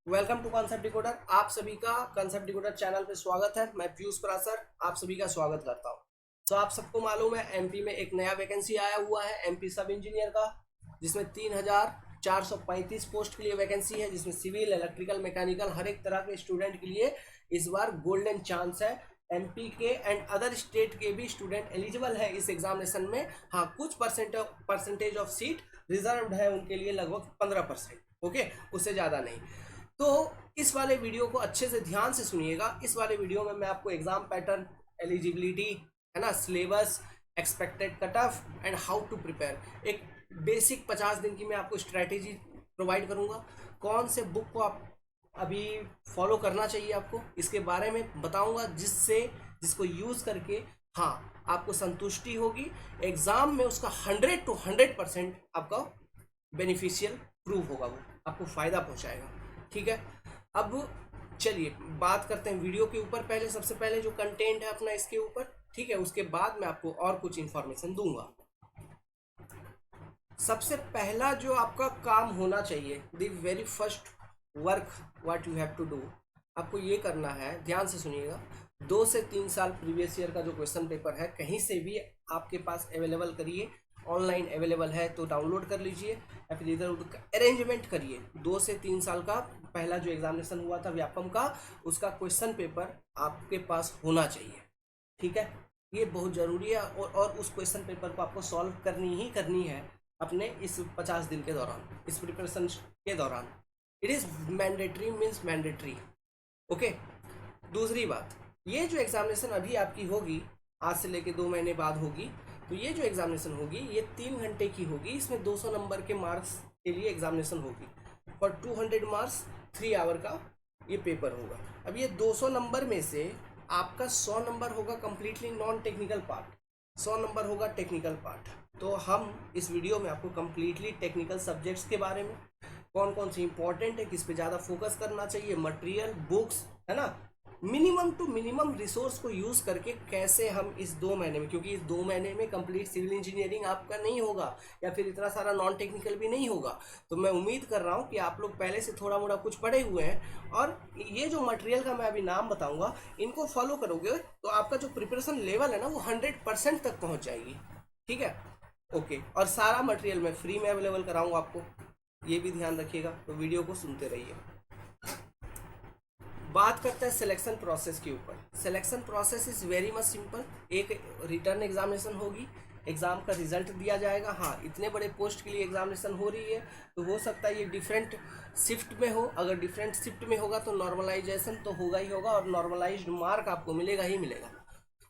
Welcome to concept decoder. आप सभी का कॉन्सेप्ट डिकोडर चैनल पे स्वागत है। मैं पीयूष परासर आप सभी का स्वागत करता हूं। तो आप सबको मालूम है एमपी में एक नया वैकेंसी आया हुआ है एमपी सब इंजीनियर का, जिसमें 3435 पोस्ट के लिए वैकेंसी है, जिसमें सिविल, इलेक्ट्रिकल, मैकेनिकल हर एक तरह के स्टूडेंट के लिए इस बार गोल्डन चांस है। एमपी के एंड अदर स्टेट के भी स्टूडेंट एलिजिबल है इस एग्जामिनेशन में। हाँ, कुछ परसेंटेज ऑफ सीट रिजर्व्ड है उनके लिए, लगभग 15%। ओके, उससे ज़्यादा नहीं। तो इस वाले वीडियो को अच्छे से ध्यान से सुनिएगा। इस वाले वीडियो में मैं आपको एग्जाम पैटर्न, एलिजिबिलिटी, है ना, syllabus, expected cut off and how to prepare, एक बेसिक 50 दिन की मैं आपको स्ट्रैटेजी प्रोवाइड करूंगा। कौन से बुक को आप अभी फॉलो करना चाहिए आपको, इसके बारे में बताऊंगा, जिसको यूज़ करके हाँ आपको संतुष्टि होगी। एग्ज़ाम में उसका 100 to 100% आपका बेनिफिशियल प्रूव होगा, वो आपको फ़ायदा पहुंचाएगा। ठीक है, अब चलिए बात करते हैं वीडियो के ऊपर। पहले सबसे पहले जो कंटेंट है अपना इसके ऊपर, ठीक है, उसके बाद मैं आपको और कुछ इंफॉर्मेशन दूंगा। सबसे पहला जो आपका काम होना चाहिए, the very first work what you have to do, आपको ये करना है, ध्यान से सुनिएगा। 2 से 3 साल प्रीवियस ईयर का जो क्वेश्चन पेपर है कहीं से भी आपके पास अवेलेबल करिए। ऑनलाइन अवेलेबल है तो डाउनलोड कर लीजिए या फिर इधर उधर अरेंजमेंट करिए। 2 से 3 साल का पहला जो एग्जामिनेशन हुआ था व्यापम का, उसका क्वेश्चन पेपर आपके पास होना चाहिए। ठीक है, ये बहुत ज़रूरी है। और उस क्वेश्चन पेपर को आपको सॉल्व करनी है अपने इस 50 दिन के दौरान, इस प्रिपरेशन के दौरान। It is mandatory, means mandatory. Okay, दूसरी बात, ये जो एग्जामिनेशन अभी आपकी होगी, आज से लेके 2 महीने बाद होगी, तो ये जो एग्जामिनेशन होगी ये 3 घंटे की होगी। इसमें 200 नंबर के मार्क्स के लिए एग्जामिनेशन होगी और 200 मार्क्स 3 आवर का ये पेपर होगा। अब ये 200 नंबर में से आपका 100 नंबर होगा completely non technical part, 100 number होगा टेक्निकल पार्ट। तो हम इस वीडियो में आपको कम्प्लीटली टेक्निकल सब्जेक्ट्स के बारे में, कौन कौन सी इंपॉर्टेंट है, किस पे ज़्यादा फोकस करना चाहिए, मटेरियल, बुक्स, है ना, मिनिमम टू मिनिमम रिसोर्स को यूज़ करके कैसे हम इस 2 महीने में, क्योंकि इस 2 महीने में कंप्लीट सिविल इंजीनियरिंग आपका नहीं होगा या फिर इतना सारा नॉन टेक्निकल भी नहीं होगा। तो मैं उम्मीद कर रहा हूँ कि आप लोग पहले से थोड़ा मोड़ा कुछ पढ़े हुए हैं और ये जो मटेरियल का मैं अभी नाम बताऊँगा इनको फॉलो करोगे तो आपका जो प्रिपरेशन लेवल है ना वो 100% तक पहुँच जाएगी। ठीक है, ओके। और सारा मटेरियल मैं फ्री में अवेलेबल कराऊँगा आपको, ये भी ध्यान रखिएगा। तो वीडियो को सुनते रहिए। बात करते हैं सिलेक्शन प्रोसेस के ऊपर। Selection process is very much simple. एक रिटर्न एग्जामिनेशन होगी, एग्ज़ाम का रिजल्ट दिया जाएगा। हाँ, इतने बड़े पोस्ट के लिए एग्जामिनेशन हो रही है तो हो सकता है ये डिफरेंट शिफ्ट में हो। अगर डिफरेंट शिफ्ट में होगा तो नॉर्मलाइजेशन तो होगा ही होगा और नॉर्मलाइज्ड मार्क आपको मिलेगा ही मिलेगा।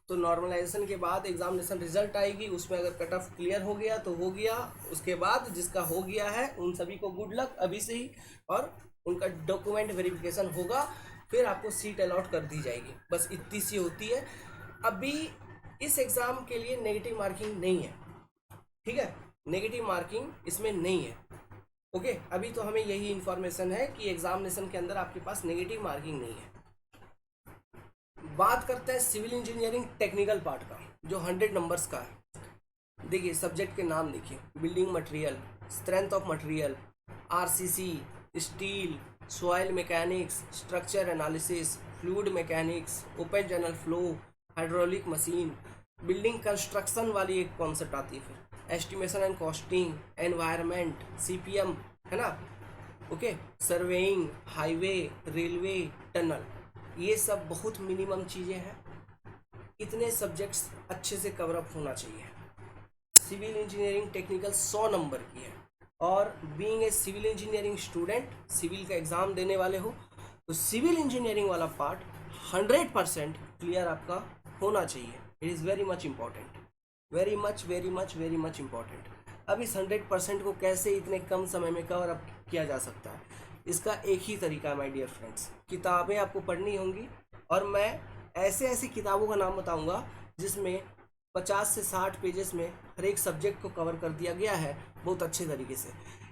तो नॉर्मलाइजेशन के बाद एग्जामिनेशन रिजल्ट आएगी, उसमें अगर कट ऑफ क्लियर हो गया तो हो गया। उसके बाद जिसका हो गया है उन सभी को गुड लक अभी से ही, और उनका डॉक्यूमेंट वेरिफिकेशन होगा, फिर आपको सीट अलॉट कर दी जाएगी। बस इतनी सी होती है। अभी इस एग्ज़ाम के लिए नेगेटिव मार्किंग नहीं है। ठीक है, नेगेटिव मार्किंग इसमें नहीं है। ओके, अभी तो हमें यही इन्फॉर्मेशन है कि एग्जामिनेशन के अंदर आपके पास नेगेटिव मार्किंग नहीं है। बात करते हैं सिविल इंजीनियरिंग टेक्निकल पार्ट का, जो 100 नंबर्स का है। देखिए सब्जेक्ट के नाम देखिए, building material, strength of material, RCC, steel, soil mechanics, structure analysis, fluid mechanics, open channel flow, hydraulic machine, building construction वाली एक कॉन्सेप्ट आती है, फिर estimation and costing, environment, CPM, है ना, okay, surveying, highway, railway, tunnel, ये सब बहुत मिनिमम चीज़ें हैं। इतने सब्जेक्ट्स अच्छे से कवरअप होना चाहिए। सिविल इंजीनियरिंग टेक्निकल 100 नंबर की है और being a civil engineering student, civil का एग्ज़ाम देने वाले हो तो सिविल इंजीनियरिंग वाला पार्ट 100% क्लियर आपका होना चाहिए। It is very much important, very much very much very much important. अब इस 100% को कैसे इतने कम समय में कवर अप किया जा सकता है, इसका एक ही तरीका है माय डियर फ्रेंड्स। किताबें आपको पढ़नी होंगी और मैं ऐसे ऐसी किताबों का नाम बताऊंगा जिसमें 50 से 60 पेजेस में हर एक सब्जेक्ट को कवर कर दिया गया है बहुत अच्छे तरीके से।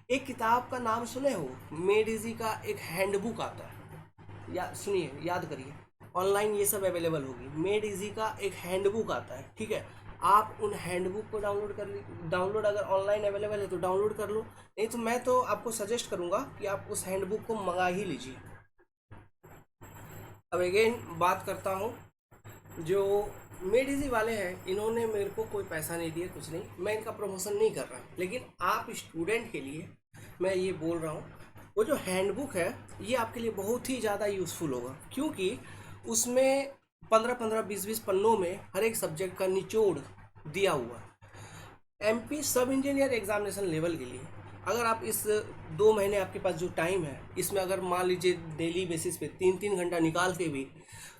एक किताब का नाम सुने हो, मेड इजी का एक हैंडबुक आता है, या सुनिए, याद करिए, ऑनलाइन ये सब अवेलेबल होगी। मेड इजी का एक हैंडबुक आता है, ठीक है, आप उन हैंडबुक को डाउनलोड कर ली। डाउनलोड अगर ऑनलाइन अवेलेबल है तो डाउनलोड कर लो, नहीं तो मैं तो आपको सजेस्ट करूंगा कि आप उस हैंडबुक को मंगा ही लीजिए। अब अगेन बात करता हूँ, जो मेडिजी वाले हैं इन्होंने मेरे को कोई पैसा नहीं दिया, कुछ नहीं, मैं इनका प्रमोशन नहीं कर रहा, लेकिन आप स्टूडेंट के लिए मैं ये बोल रहा हूँ, वो जो हैंडबुक है ये आपके लिए बहुत ही ज़्यादा यूज़फुल होगा, क्योंकि उसमें 15-15, 20-20 पन्नों में हर एक सब्जेक्ट का निचोड़ दिया हुआ। एमपी सब इंजीनियर एग्जामिनेशन लेवल के लिए अगर आप इस 2 महीने आपके पास जो टाइम है, इसमें अगर मान लीजिए डेली बेसिस पे 3-3 घंटा निकाल के भी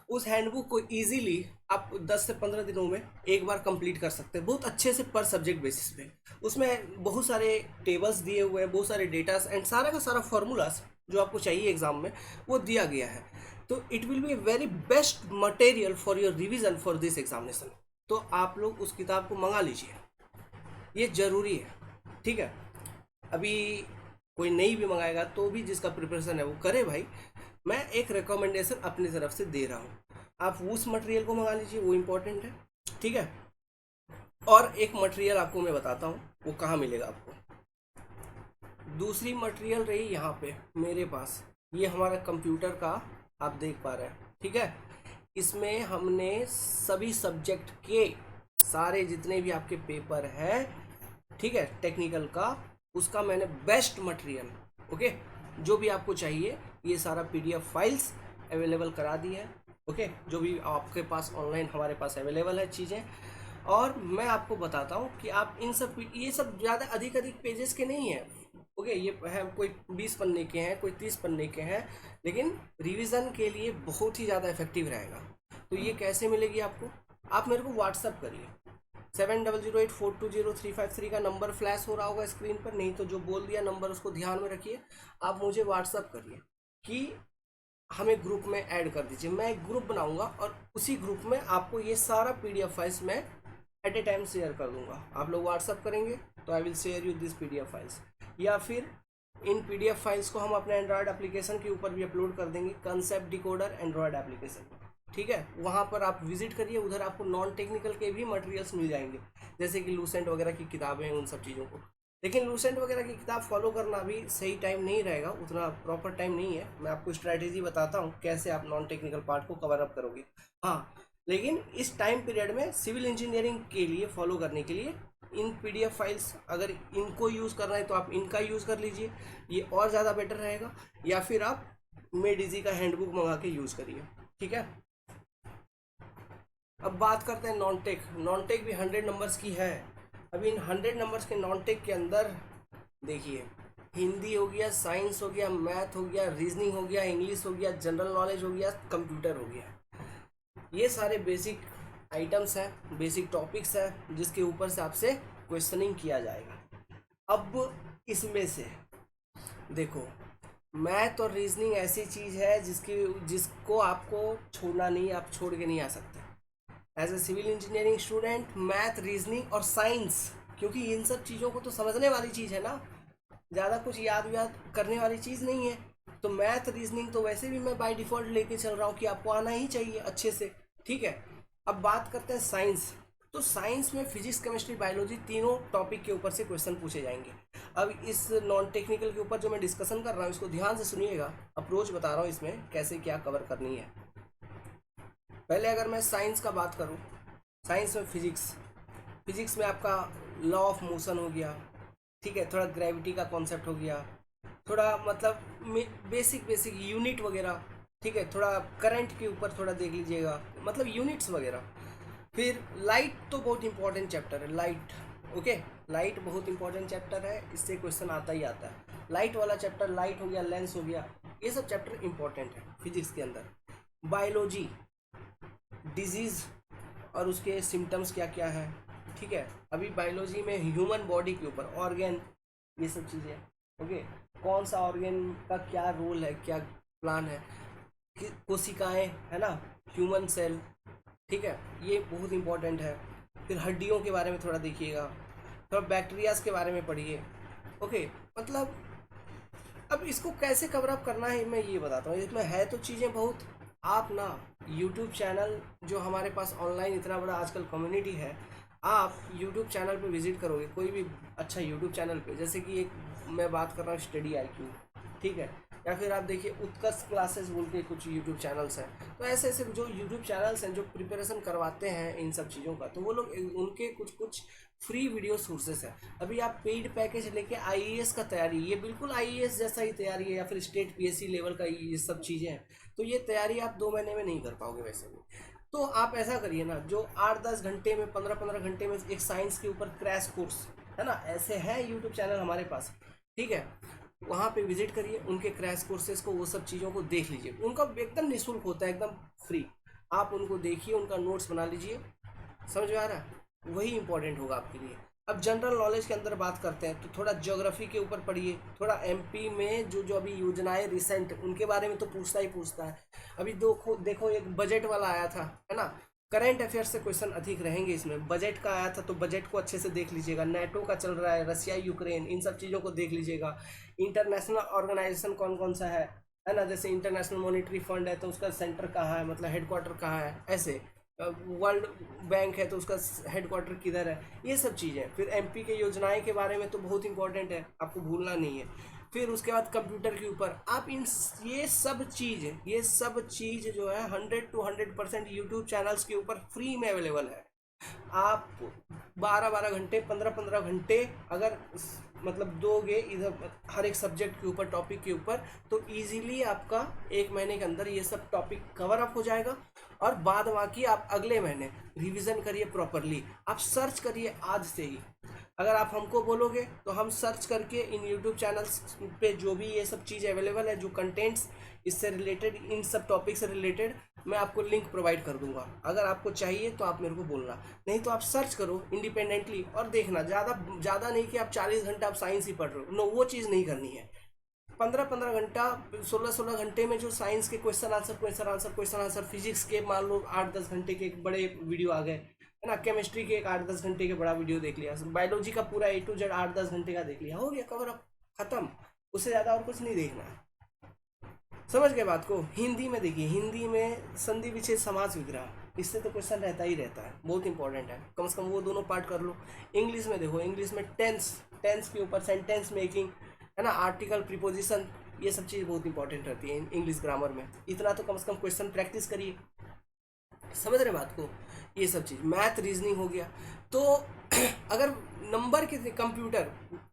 उस हैंडबुक को इजीली आप 10 से 15 दिनों में एक बार कंप्लीट कर सकते हैं, बहुत अच्छे से पर सब्जेक्ट बेसिस पे। उसमें बहुत सारे टेबल्स दिए हुए हैं, बहुत सारे डेटास एंड सारा का सारा फॉर्मूलाज जो आपको चाहिए एग्जाम में वो दिया गया है। तो it will be a very best material for your revision for this examination. तो आप लोग उस किताब को मंगा लीजिए, ये ज़रूरी है, ठीक है। अभी कोई नहीं भी मंगाएगा तो भी जिसका प्रिपरेशन है वो करे भाई, मैं एक रिकमेंडेशन अपनी तरफ से दे रहा हूँ, आप उस मटेरियल को मंगा लीजिए, वो इम्पोर्टेंट है, ठीक है। और एक मटेरियल आपको मैं बताता हूँ वो कहाँ मिलेगा आपको। दूसरी मटेरियल रही यहाँ पे मेरे पास, ये हमारा कंप्यूटर का आप देख पा रहे हैं, ठीक है। इसमें हमने सभी सब्जेक्ट के सारे जितने भी आपके पेपर हैं, ठीक है, टेक्निकल का, उसका मैंने बेस्ट मटेरियल, ओके, जो भी आपको चाहिए ये सारा पीडीएफ फाइल्स अवेलेबल करा दी है, ओके, जो भी आपके पास ऑनलाइन हमारे पास अवेलेबल है चीज़ें। और मैं आपको बताता हूँ कि आप इन सब, ये सब ज़्यादा अधिक पेजेस के नहीं हैं, ओके, ये है कोई 20 पन्ने के हैं, कोई 30 पन्ने के हैं, लेकिन रिवीजन के लिए बहुत ही ज़्यादा इफेक्टिव रहेगा। तो ये कैसे मिलेगी आपको, आप मेरे को व्हाट्सअप करिए, 7008420353 का नंबर फ्लैश हो रहा होगा स्क्रीन पर, नहीं तो जो बोल दिया नंबर उसको ध्यान में रखिए, आप मुझे व्हाट्सअप करिए कि हमें ग्रुप में ऐड कर दीजिए, मैं एक ग्रुप बनाऊंगा और उसी ग्रुप में आपको ये सारा पीडीएफ फाइल्स मैं एट ए टाइम शेयर कर दूंगा। आप लोग व्हाट्सअप करेंगे तो I will share you this PDF files, या फिर इन पीडीएफ फाइल्स को हम अपने एंड्रॉयड एप्लीकेशन के ऊपर भी अपलोड कर देंगे, कंसेप्ट डिकोडर एंड्रॉयड एप्लीकेशन, ठीक है। वहाँ पर आप विजिट करिए, उधर आपको नॉन टेक्निकल के भी मटेरियल्स मिल जाएंगे, जैसे कि लूसेंट वगैरह की किताबें, उन सब चीज़ों को। लेकिन लूसेंट वगैरह की किताब फॉलो करना भी सही टाइम नहीं रहेगा, उतना प्रॉपर टाइम नहीं है। मैं आपको स्ट्रैटेजी बताता हूँ कैसे आप नॉन टेक्निकल पार्ट को कवर अप करोगे, हाँ। लेकिन इस टाइम पीरियड में सिविल इंजीनियरिंग के लिए फॉलो करने के लिए इन पीडीएफ फाइल्स, अगर इनको यूज़ करना है तो आप इनका यूज़ कर लीजिए, ये और ज़्यादा बेटर रहेगा, या फिर आप मेडिजी का हैंडबुक मंगा के यूज़ करिए, ठीक है। अब बात करते हैं नॉन टेक। नॉन टेक भी 100 नंबर्स की है। अभी इन 100 नंबर्स के नॉन टेक के अंदर देखिए, हिंदी हो गया, साइंस हो गया, मैथ हो गया, रीजनिंग हो गया, इंग्लिश हो गया, जनरल नॉलेज हो गया, कंप्यूटर हो गया, ये सारे बेसिक आइटम्स हैं, बेसिक टॉपिक्स हैं, जिसके ऊपर से आपसे क्वेश्चनिंग किया जाएगा। अब इसमें से देखो, मैथ और रीजनिंग ऐसी चीज़ है जिसको आपको छोड़ना नहीं, आप छोड़ के नहीं आ सकते। As a civil engineering student, math, reasoning और साइंस, क्योंकि इन सब चीज़ों को तो समझने वाली चीज़ है ना, ज़्यादा कुछ याद करने वाली चीज़ नहीं है। तो मैथ रीजनिंग तो वैसे भी मैं बाय डिफ़ॉल्ट लेके चल रहा हूँ कि आपको आना ही चाहिए अच्छे से, ठीक है। अब बात करते हैं साइंस। तो साइंस में फिजिक्स, केमिस्ट्री, बायोलॉजी तीनों टॉपिक के ऊपर से क्वेश्चन पूछे जाएंगे। अब इस नॉन टेक्निकल के ऊपर जो मैं डिस्कशन कर रहा हूँ इसको ध्यान से सुनिएगा, अप्रोच बता रहा हूँ इसमें कैसे क्या कवर करनी है। पहले अगर मैं साइंस का बात करूँ, साइंस में फिजिक्स में आपका लॉ ऑफ मोशन हो गया, ठीक है, थोड़ा ग्रेविटी का कॉन्सेप्ट हो गया, थोड़ा मतलब बेसिक यूनिट वगैरह, ठीक है, थोड़ा करंट के ऊपर थोड़ा देख लीजिएगा, मतलब यूनिट्स वगैरह। फिर लाइट तो बहुत इंपॉर्टेंट चैप्टर है, लाइट, ओके, लाइट बहुत इंपॉर्टेंट चैप्टर है, इससे क्वेश्चन आता ही आता है। लाइट वाला चैप्टर, लाइट हो गया, लेंस हो गया, ये सब चैप्टर इंपॉर्टेंट है फिजिक्स के अंदर। बायोलॉजी, डिजीज़ और उसके सिम्टम्स क्या क्या है, ठीक है। अभी बायोलॉजी में ह्यूमन बॉडी के ऊपर ऑर्गेन, ये सब चीज़ें, ओके, कौन सा ऑर्गेन का क्या रोल है, क्या प्लान है, कोशिकाएं, है ना, ह्यूमन सेल, ठीक है, ये बहुत इंपॉर्टेंट है। फिर हड्डियों के बारे में थोड़ा देखिएगा, थोड़ा बैक्टीरियाज के बारे में पढ़िए, ओके। मतलब अब इसको कैसे कवर अप करना है मैं ये बताता हूँ, इसमें है तो चीज़ें बहुत। आप ना यूट्यूब चैनल, जो हमारे पास ऑनलाइन इतना बड़ा आजकल कम्युनिटी है, आप यूट्यूब चैनल पे विजिट करोगे, कोई भी अच्छा यूट्यूब चैनल पे, जैसे कि एक मैं बात कर रहा हूँ स्टडी IQ, ठीक है, या फिर आप देखिए उत्कर्ष क्लासेस बोल के कुछ यूट्यूब चैनल्स हैं। तो ऐसे ऐसे जो यूट्यूब चैनल्स हैं जो प्रिपरेशन करवाते हैं इन सब चीज़ों का, तो वो लोग उनके कुछ कुछ फ्री वीडियो सोर्सेस है। अभी आप पेड पैकेज लेके आईएएस का तैयारी, ये बिल्कुल आईएएस जैसा ही तैयारी है, या फिर स्टेट पीएससी लेवल का ये सब चीज़ें हैं, तो ये तैयारी आप 2 महीने में नहीं कर पाओगे वैसे भी। तो आप ऐसा करिए ना, जो 8-10 घंटे में 15-15 घंटे में एक साइंस के ऊपर क्रैश कोर्स है ना, ऐसे हैं यूट्यूब चैनल हमारे पास, ठीक है, वहाँ पे विजिट करिए, उनके क्रैश कोर्सेज को, वो सब चीज़ों को देख लीजिए। उनका एकदम निःशुल्क होता है, एकदम फ्री। आप उनको देखिए, उनका नोट्स बना लीजिए, समझ में आ रहा है, वही इंपॉर्टेंट होगा आपके लिए। अब जनरल नॉलेज के अंदर बात करते हैं, तो थोड़ा ज्योग्राफी के ऊपर पढ़िए, थोड़ा एमपी में जो जो अभी योजनाएं रिसेंट, उनके बारे में तो पूछता ही पूछता है। अभी देखो एक बजट वाला आया था, है ना, करंट अफेयर्स से क्वेश्चन अधिक रहेंगे इसमें। बजट का आया था, तो बजट को अच्छे से देख लीजिएगा। नेटो का चल रहा है, रसिया यूक्रेन, इन सब चीज़ों को देख लीजिएगा। इंटरनेशनल ऑर्गेनाइजेशन कौन कौन सा है ना, जैसे इंटरनेशनल मॉनेटरी फंड है तो उसका सेंटर कहाँ है, मतलब हेडक्वार्टर कहाँ है, ऐसे वर्ल्ड बैंक है तो उसका हेडक्वार्टर किधर है, ये सब चीज़ें। फिर एमपी के योजनाएं के बारे में तो बहुत इंपॉर्टेंट है, आपको भूलना नहीं है। फिर उसके बाद कंप्यूटर के ऊपर आप ये सब चीज़ जो है 100 to 100% यूट्यूब चैनल्स के ऊपर फ्री में अवेलेबल है। आप 12-12 घंटे 15-15 घंटे अगर मतलब दोगे इधर हर एक सब्जेक्ट के ऊपर, टॉपिक के ऊपर, तो इजीली आपका 1 महीने के अंदर ये सब टॉपिक कवर अप हो जाएगा। और बाद बाकी आप अगले महीने रिवीजन करिए प्रॉपरली, आप सर्च करिए आज से ही। अगर आप हमको बोलोगे तो हम सर्च करके इन यूट्यूब चैनल्स पे जो भी ये सब चीज़ अवेलेबल है, जो कंटेंट्स इससे रिलेटेड, इन सब टॉपिक से रिलेटेड, मैं आपको लिंक प्रोवाइड कर दूंगा। अगर आपको चाहिए तो आप मेरे को बोलना, नहीं तो आप सर्च करो इंडिपेंडेंटली और देखना। ज़्यादा नहीं कि आप 40 घंटा आप साइंस ही पढ़ रहे हो, नो, वो चीज़ नहीं करनी है। 15-15 घंटा, 16-16 घंटे में जो साइंस के क्वेश्चन आंसर, फिजिक्स के मान लो 8-10 घंटे के एक बड़े वीडियो आ गए, है ना, केमिस्ट्री के एक 8-10 घंटे के बड़ा वीडियो देख लिया, बायोलॉजी का पूरा A to Z 8-10 घंटे का देख लिया, हो गया कवर अप, खत्म। उससे ज़्यादा और कुछ नहीं देखना है। समझ गए बात को। हिंदी में देखिए, हिंदी में संधि विच्छेद समास विग्रह, इससे तो क्वेश्चन रहता ही रहता है, बहुत इंपॉर्टेंट है, कम से कम वो दोनों पार्ट कर लो। इंग्लिश में देखो, इंग्लिश में टेंस के ऊपर, सेंटेंस मेकिंग, है ना, आर्टिकल, प्रीपोजिशन, ये सब चीज़ बहुत इंपॉर्टेंट रहती है इंग्लिश ग्रामर में। इतना तो कम से कम क्वेश्चन प्रैक्टिस करिए, समझ रहे बात को। ये सब चीज़, मैथ, रीजनिंग हो गया। तो अगर नंबर कितने, कंप्यूटर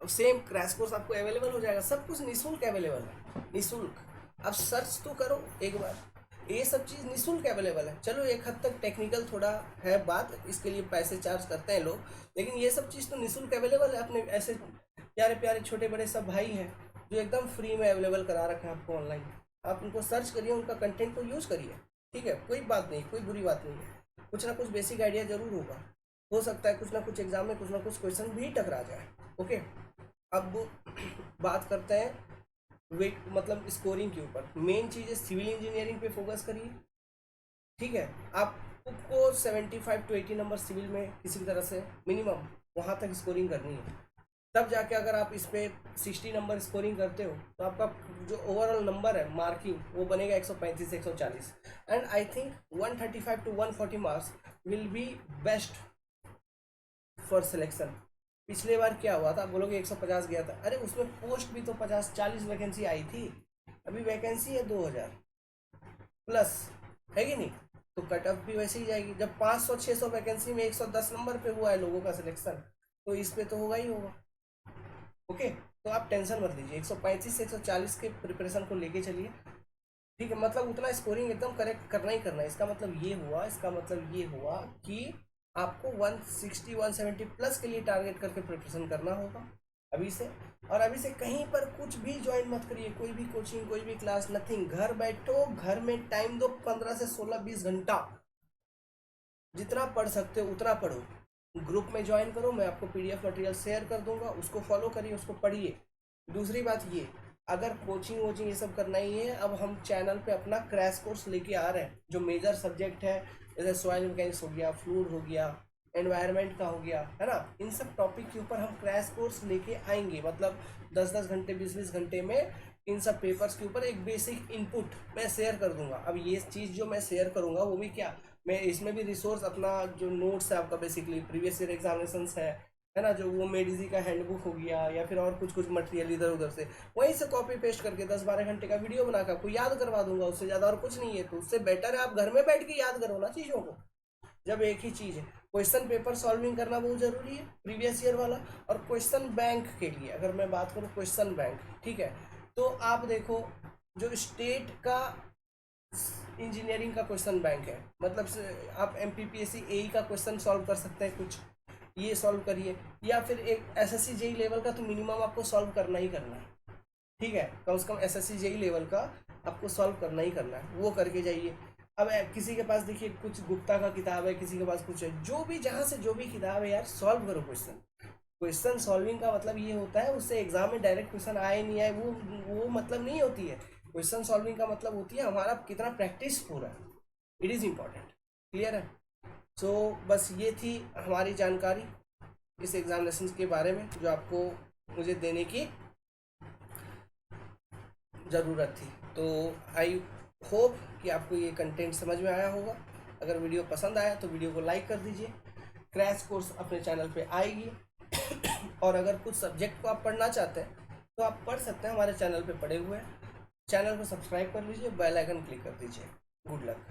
सेम क्रैश कोर्स आपको अवेलेबल हो जाएगा, सब कुछ निःशुल्क अवेलेबल है, निःशुल्क। आप सर्च तो करो एक बार, ये सब चीज़ निःशुल्क अवेलेबल है। चलो एक हद तक टेक्निकल थोड़ा है बात, इसके लिए पैसे चार्ज करते हैं लोग, लेकिन ये सब चीज़ तो निःशुल्क अवेलेबल है। अपने ऐसे प्यारे प्यारे छोटे बड़े सब भाई हैं जो एकदम फ्री में अवेलेबल करा रखे हैं आपको ऑनलाइन। आप उनको सर्च करिए, उनका कंटेंट को यूज़ करिए, ठीक है, कोई बात नहीं, कोई बुरी बात नहीं है। कुछ ना कुछ बेसिक आइडिया ज़रूर होगा, हो सकता है कुछ ना कुछ एग्जाम में कुछ ना कुछ क्वेश्चन भी टकरा जाए। ओके, अब बात करते हैं वेट, मतलब स्कोरिंग के ऊपर। मेन चीज़ है सिविल इंजीनियरिंग पे फोकस करिए, ठीक है। आपको 75 to 80 नंबर सिविल में किसी भी तरह से मिनिमम वहाँ तक स्कोरिंग करनी है, तब जाके अगर आप इस पे 60 नंबर स्कोरिंग करते हो तो आपका जो ओवरऑल नंबर है मार्किंग, वो बनेगा 135 से 140। And I think 135 to 140 marks will be best for selection. पिछले बार क्या हुआ था, आप बोलोगे 150 गया था, अरे उसमें पोस्ट भी तो 50-40 वैकेंसी आई थी, अभी वैकेंसी है 2000 प्लस, है कि नहीं, तो कट ऑफ भी वैसे ही जाएगी। जब 500-600 वैकेंसी में 110 नंबर पे हुआ है लोगों का सिलेक्शन, तो इस पे तो होगा ही होगा। ओके, तो आप टेंशन मत लीजिए, 135 से 140 के प्रिपरेशन को लेके चलिए, ठीक है। मतलब उतना स्कोरिंग एकदम करेक्ट करना ही करना है। इसका मतलब ये हुआ कि आपको 160-170 प्लस के लिए टारगेट करके प्रिपरेशन करना होगा अभी से। और अभी से कहीं पर कुछ भी ज्वाइन मत करिए, कोई भी कोचिंग, कोई भी क्लास, नथिंग। घर बैठो, घर में टाइम दो, 15 से 16-20 घंटा, जितना पढ़ सकते हो उतना पढ़ो। ग्रुप में ज्वाइन करो, मैं आपको PDF मटेरियल शेयर कर दूंगा, उसको फॉलो करिए, उसको पढ़िए। दूसरी बात ये, अगर कोचिंग वोचिंग ये सब करना ही है, अब हम चैनल पे अपना क्रैश कोर्स लेके आ रहे हैं, जो मेजर सब्जेक्ट है, जैसे सॉइल मैकेनिक्स हो गया, फ्लूइड हो गया, एनवायरनमेंट का हो गया, है ना, इन सब टॉपिक के ऊपर हम क्रैश कोर्स लेके आएंगे। मतलब 10-10 घंटे, 20-20 घंटे में इन सब पेपर्स के ऊपर एक बेसिक इनपुट मैं शेयर कर दूंगा। अब ये चीज़ जो मैं शेयर करूंगा वो भी क्या, मैं इसमें भी रिसोर्स अपना जो नोट्स है आपका, बेसिकली प्रीवियस ईयर एग्जामिनेशंस है, है ना, जो वो मेडिजी का हैंडबुक हो गया या फिर और कुछ कुछ मटेरियल इधर उधर से वहीं से कॉपी पेस्ट करके 10-12 घंटे का वीडियो बनाकर आपको याद करवा दूंगा, उससे ज़्यादा और कुछ नहीं है। तो उससे बेटर है आप घर में बैठ के याद करो ना चीज़ों को, जब एक ही चीज़ है। क्वेश्चन पेपर सॉल्विंग करना बहुत ज़रूरी है प्रीवियस ईयर वाला। और क्वेश्चन बैंक के लिए अगर मैं बात करूँ, क्वेश्चन बैंक, ठीक है, तो आप देखो जो स्टेट का इंजीनियरिंग का क्वेश्चन बैंक है, मतलब आप MPPSC AE का क्वेश्चन सॉल्व कर सकते हैं कुछ, ये सॉल्व करिए, या फिर एक SSC JEE लेवल का तो मिनिमम आपको सॉल्व करना ही करना है, ठीक है, कम से कम SSC JEE लेवल का आपको सॉल्व करना ही करना है, वो करके जाइए। अब किसी के पास देखिए कुछ गुप्ता का किताब है, किसी के पास कुछ है, जो भी जहाँ से जो भी किताब है यार, सॉल्व करो क्वेश्चन। क्वेश्चन सॉल्विंग का मतलब ये होता है, उससे एग्जाम में डायरेक्ट क्वेश्चन आए नहीं आए वो मतलब नहीं होती है। क्वेश्चन सॉल्विंग का मतलब होती है हमारा कितना प्रैक्टिस हो रहा है, इट इज़ इम्पॉर्टेंट। क्लियर है? सो बस ये थी हमारी जानकारी इस एग्जामिनेशन के बारे में जो आपको मुझे देने की ज़रूरत थी। तो आई होप कि आपको ये कंटेंट समझ में आया होगा। अगर वीडियो पसंद आया तो वीडियो को लाइक कर दीजिए। क्रैश कोर्स अपने चैनल पे आएगी और अगर कुछ सब्जेक्ट को आप पढ़ना चाहते हैं तो आप पढ़ सकते हैं, हमारे चैनल पे पढ़े हुए हैं। चैनल को सब्सक्राइब कर लीजिए, बेल आइकन क्लिक कर दीजिए। Good luck.